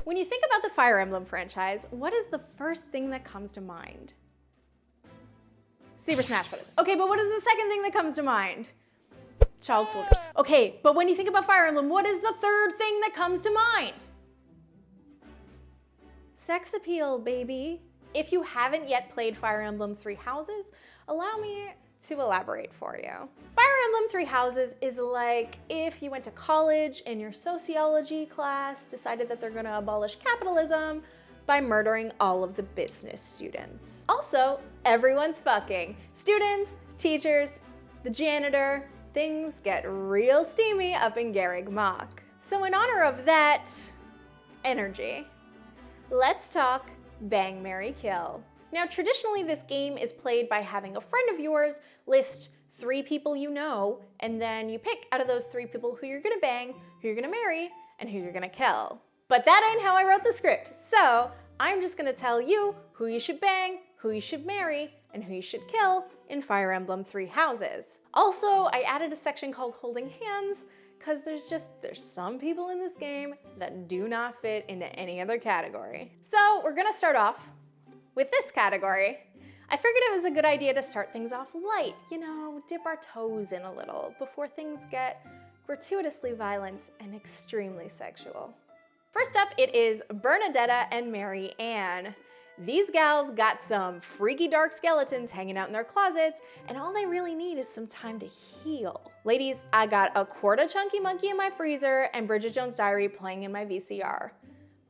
When you think about the Fire Emblem franchise, what is the first thing that comes to mind? Super Smash Bros. Okay, but what is the second thing that comes to mind? Child soldiers. Okay, but when you think about Fire Emblem, what is the third thing that comes to mind? Sex appeal, baby. If you haven't yet played Fire Emblem Three Houses, allow me to elaborate for you. Fire Emblem Three Houses is like if you went to college and your sociology class decided that they're gonna abolish capitalism by murdering all of the business students. Also, everyone's fucking. Students, teachers, the janitor, things get real steamy up in Garreg Mach. So in honor of that energy, let's talk Bang, Marry, Kill. Now, traditionally, this game is played by having a friend of yours list 3 people you know, and then you pick out of those 3 people who you're gonna bang, who you're gonna marry, and who you're gonna kill. But that ain't how I wrote the script, so I'm just gonna tell you who you should bang, who you should marry, and who you should kill in Fire Emblem Three Houses. Also, I added a section called Holding Hands, because there's some people in this game that do not fit into any other category. So we're gonna start off with this category. I figured it was a good idea to start things off light, you know, dip our toes in a little before things get gratuitously violent and extremely sexual. First up, it is Bernadetta and Mary Ann. These gals got some freaky dark skeletons hanging out in their closets, and all they really need is some time to heal. Ladies, I got a quart of Chunky Monkey in my freezer and Bridget Jones' Diary playing in my VCR.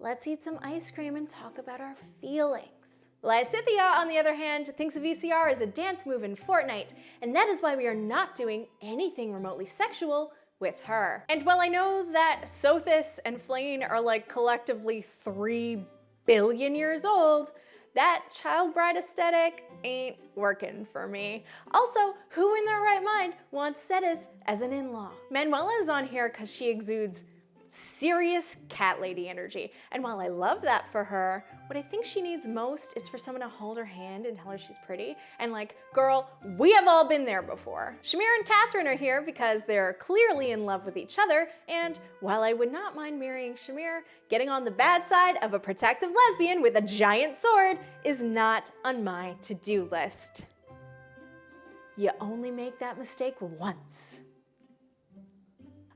Let's eat some ice cream and talk about our feelings. Lysithea, on the other hand, thinks a VCR is a dance move in Fortnite, and that is why we are not doing anything remotely sexual with her. And while I know that Sothis and Flayn are like collectively 3 billion years old, that child bride aesthetic ain't working for me. Also, who in their right mind wants Setith as an in-law? Manuela is on here because she exudes serious cat lady energy. And while I love that for her, what I think she needs most is for someone to hold her hand and tell her she's pretty. And like, girl, we have all been there before. Shamir and Catherine are here because they're clearly in love with each other. And while I would not mind marrying Shamir, getting on the bad side of a protective lesbian with a giant sword is not on my to-do list. You only make that mistake once.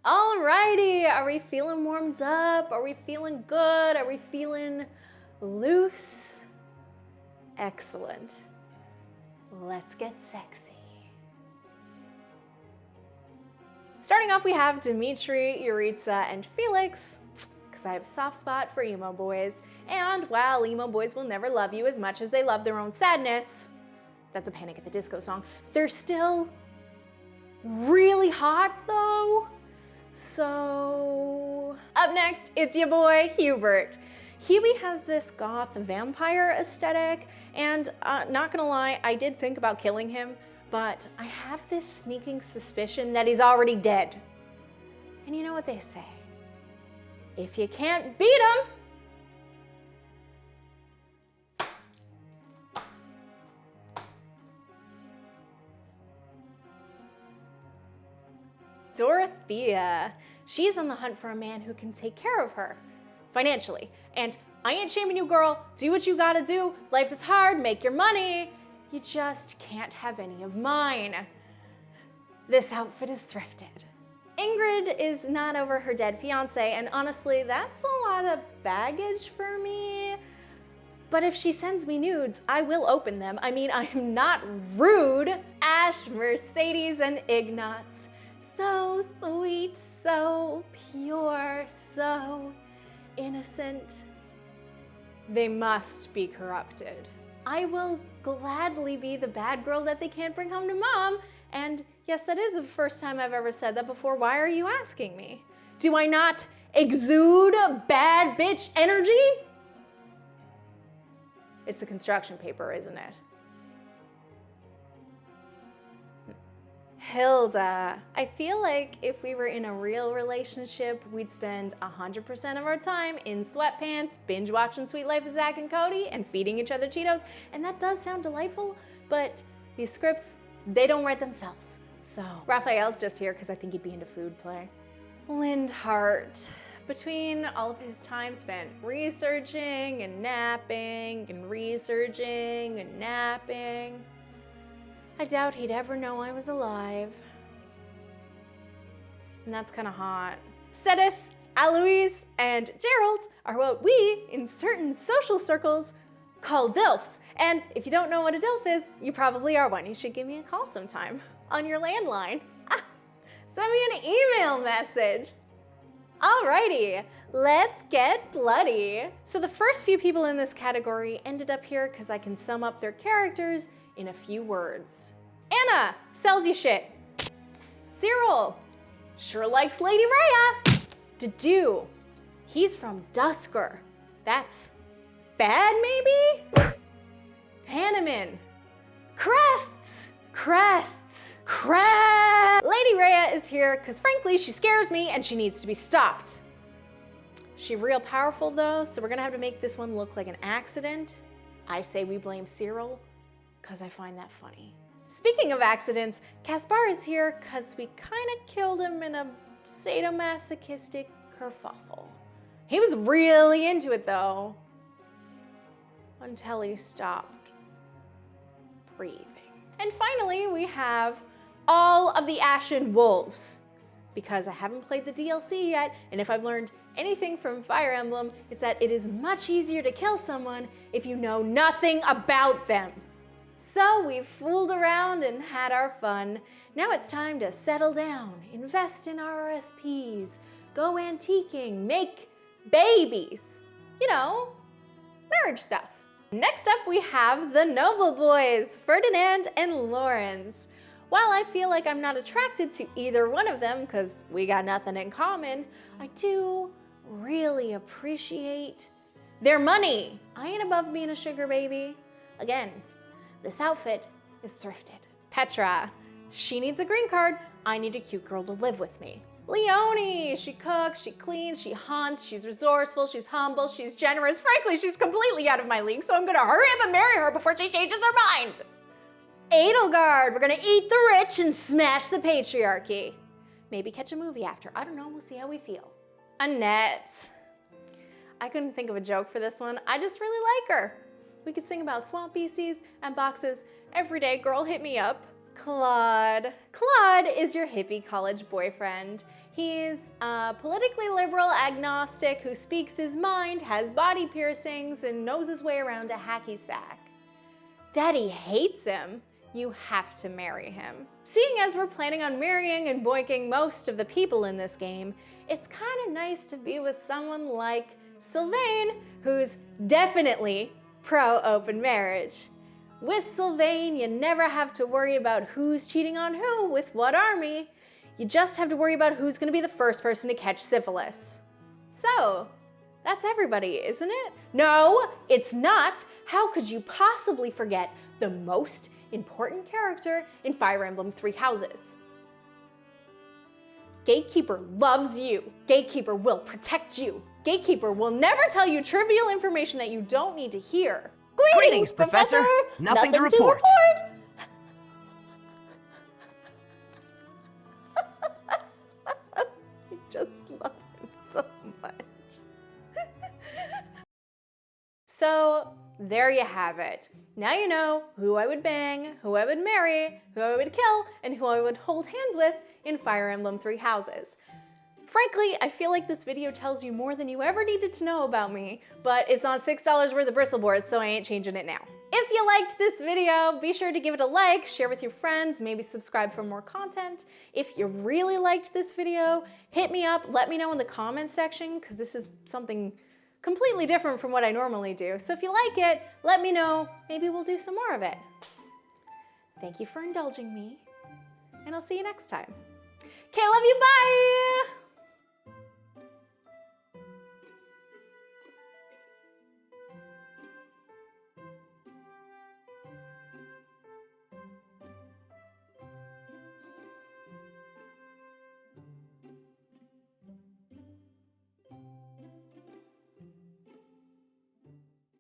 Alrighty, are we feeling warmed up? Are we feeling good? Are we feeling loose? Excellent. Let's get sexy. Starting off, we have Dimitri, Yuritsa, and Felix, because I have a soft spot for emo boys. And while emo boys will never love you as much as they love their own sadness, that's a Panic at the Disco song, they're still really hot though. So, up next, it's your boy, Hubert. Huey has this goth vampire aesthetic, and not gonna lie, I did think about killing him, but I have this sneaking suspicion that he's already dead. And you know what they say, if you can't beat him, Dorothea. She's on the hunt for a man who can take care of her financially. And I ain't shaming you, girl. Do what you gotta do. Life is hard, make your money. You just can't have any of mine. This outfit is thrifted. Ingrid is not over her dead fiance, and honestly, that's a lot of baggage for me. But if she sends me nudes, I will open them. I mean, I'm not rude. Ash, Mercedes, and Ignatz. So sweet, so pure, so innocent. They must be corrupted. I will gladly be the bad girl that they can't bring home to mom. And yes, that is the first time I've ever said that before. Why are you asking me? Do I not exude bad bitch energy? It's the construction paper, isn't it? Hilda. I feel like if we were in a real relationship, we'd spend 100% of our time in sweatpants, binge watching Sweet Life of Zach and Cody, and feeding each other Cheetos. And that does sound delightful, but these scripts, they don't write themselves. So Raphael's just here because I think he'd be into food play. Lindhart. Between all of his time spent researching and napping and researching and napping, I doubt he'd ever know I was alive. And that's kind of hot. Sedith, Aloise, and Gerald are what we, in certain social circles, call DILFs. And if you don't know what a DILF is, you probably are one. You should give me a call sometime on your landline. Send me an email message. Alrighty, let's get bloody. So the first few people in this category ended up here because I can sum up their characters in a few words. Anna sells you shit. Cyril sure likes Lady Rhea. Dedue, he's from Dusker. That's bad, maybe? Hanneman, crests. Lady Rhea is here because frankly, she scares me and she needs to be stopped. She's real powerful though, so we're gonna have to make this one look like an accident. I say we blame Cyril because I find that funny. Speaking of accidents, Caspar is here because we kind of killed him in a sadomasochistic kerfuffle. He was really into it though, until he stopped breathing. And finally, we have all of the Ashen Wolves, because I haven't played the DLC yet, and if I've learned anything from Fire Emblem, it's that it is much easier to kill someone if you know nothing about them. So we've fooled around and had our fun. Now it's time to settle down, invest in RSPs, go antiquing, make babies. You know, marriage stuff. Next up we have the Noble Boys, Ferdinand and Lawrence. While I feel like I'm not attracted to either one of them because we got nothing in common, I do really appreciate their money. I ain't above being a sugar baby. Again, this outfit is thrifted. Petra, she needs a green card. I need a cute girl to live with me. Leonie, she cooks, she cleans, she hunts, she's resourceful, she's humble, she's generous. Frankly, she's completely out of my league, so I'm gonna hurry up and marry her before she changes her mind. Edelgard, we're gonna eat the rich and smash the patriarchy. Maybe catch a movie after, I don't know, we'll see how we feel. Annette, I couldn't think of a joke for this one. I just really like her. We could sing about swamp BCs and boxes. Everyday girl, hit me up. Claude. Claude is your hippie college boyfriend. He's a politically liberal agnostic who speaks his mind, has body piercings, and knows his way around a hacky sack. Daddy hates him. You have to marry him. Seeing as we're planning on marrying and boinking most of the people in this game, it's kind of nice to be with someone like Sylvain, who's definitely pro-open marriage. With Sylvain, you never have to worry about who's cheating on who with what army. You just have to worry about who's gonna be the first person to catch syphilis. So, that's everybody, isn't it? No, it's not. How could you possibly forget the most important character in Fire Emblem Three Houses? Gatekeeper loves you. Gatekeeper will protect you. Gatekeeper will never tell you trivial information that you don't need to hear. Greetings, Professor. Nothing to report. I just love him so much. So there you have it. Now you know who I would bang, who I would marry, who I would kill, and who I would hold hands with in Fire Emblem Three Houses. Frankly, I feel like this video tells you more than you ever needed to know about me, but it's on $6 worth of bristle boards, so I ain't changing it now. If you liked this video, be sure to give it a like, share with your friends, maybe subscribe for more content. If you really liked this video, hit me up, let me know in the comments section, because this is something completely different from what I normally do. So if you like it, let me know, maybe we'll do some more of it. Thank you for indulging me, and I'll see you next time. Okay, love you, bye!